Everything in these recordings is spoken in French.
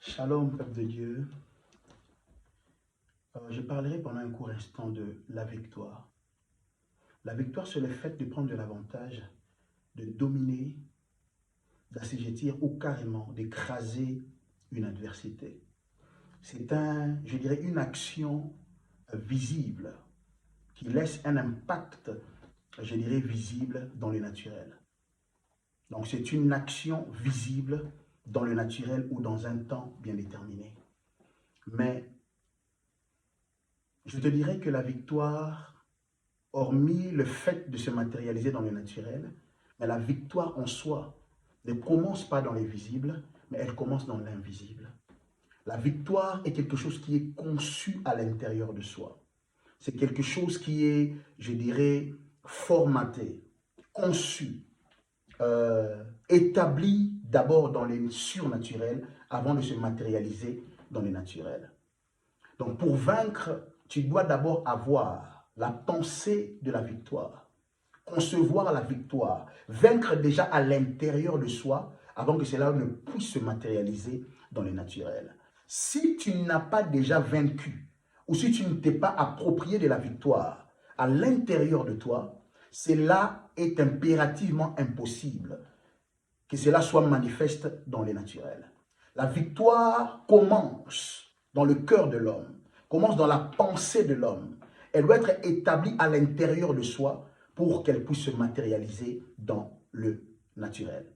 Shalom, peuple de Dieu. Je parlerai pendant un court instant de la victoire. La victoire, c'est le fait de prendre de l'avantage, de dominer, d'assujettir ou carrément d'écraser une adversité. C'est je dirais, une action visible qui laisse un impact, je dirais, visible dans le naturel. Donc, c'est une action visible dans le naturel ou dans un temps bien déterminé. Mais je te dirais que la victoire, hormis le fait de se matérialiser dans le naturel, mais la victoire en soi ne commence pas dans le visible, mais elle commence dans l'invisible. La victoire est quelque chose qui est conçu à l'intérieur de soi. C'est quelque chose qui est, je dirais, formaté, conçu, établi d'abord dans les surnaturels avant de se matérialiser dans les naturels. Donc pour vaincre, tu dois d'abord avoir la pensée de la victoire, concevoir la victoire, vaincre déjà à l'intérieur de soi avant que cela ne puisse se matérialiser dans les naturels. Si tu n'as pas déjà vaincu ou si tu ne t'es pas approprié de la victoire à l'intérieur de toi, cela est impérativement impossible que cela soit manifeste dans les naturels. La victoire commence dans le cœur de l'homme, commence dans la pensée de l'homme. Elle doit être établie à l'intérieur de soi pour qu'elle puisse se matérialiser dans le naturel.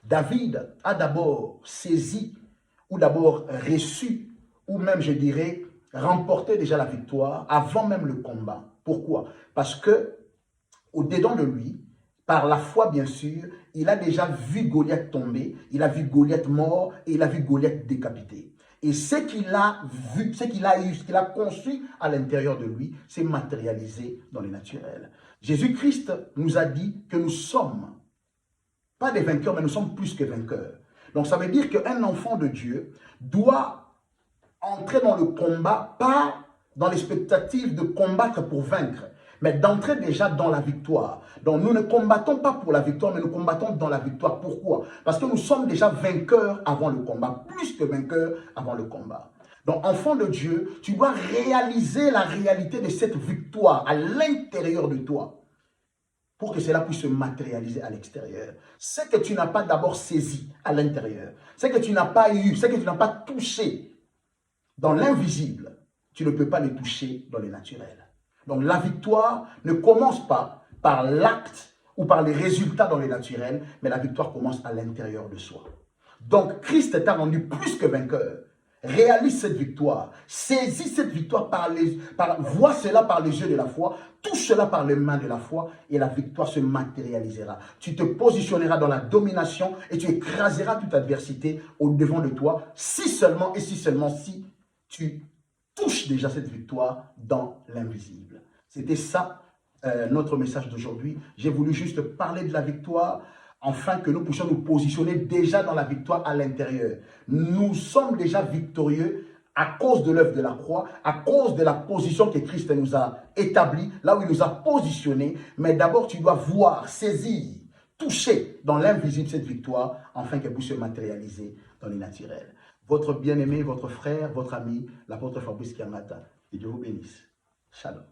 David a d'abord saisi, ou d'abord reçu, ou même je dirais remporté déjà la victoire avant même le combat. Pourquoi? Parce que au-dedans de lui, par la foi bien sûr, il a déjà vu Goliath tomber, il a vu Goliath mort et il a vu Goliath décapité. Et ce qu'il a vu, ce qu'il a eu, ce qu'il a conçu à l'intérieur de lui, s'est matérialisé dans le naturel. Jésus-Christ nous a dit que nous sommes, pas des vainqueurs, mais nous sommes plus que vainqueurs. Donc ça veut dire qu'un enfant de Dieu doit entrer dans le combat, pas dans l'expectative de combattre pour vaincre, mais d'entrer déjà dans la victoire. Donc nous ne combattons pas pour la victoire, mais nous combattons dans la victoire. Pourquoi? Parce que nous sommes déjà vainqueurs avant le combat, plus que vainqueurs avant le combat. Donc enfant de Dieu, tu dois réaliser la réalité de cette victoire à l'intérieur de toi pour que cela puisse se matérialiser à l'extérieur. Ce que tu n'as pas d'abord saisi à l'intérieur, ce que tu n'as pas eu, ce que tu n'as pas touché dans l'invisible, tu ne peux pas le toucher dans le naturel. Donc la victoire ne commence pas par l'acte ou par les résultats dans le naturel, mais la victoire commence à l'intérieur de soi. Donc Christ t'a rendu plus que vainqueur. Réalise cette victoire, saisis cette victoire vois cela par les yeux de la foi, touche cela par les mains de la foi et la victoire se matérialisera. Tu te positionneras dans la domination et tu écraseras toute adversité au devant de toi, si seulement et si seulement si tu touches déjà cette victoire dans l'invisible. C'était ça notre message d'aujourd'hui. J'ai voulu juste parler de la victoire afin que nous puissions nous positionner déjà dans la victoire à l'intérieur. Nous sommes déjà victorieux à cause de l'œuvre de la croix, à cause de la position que Christ nous a établie, là où il nous a positionnés. Mais d'abord, tu dois voir, saisir, toucher dans l'invisible cette victoire, afin qu'elle puisse se matérialiser dans les naturels. Votre bien-aimé, votre frère, votre ami, l'apôtre Fabrice Kiamata. Que Dieu vous bénisse. Shalom.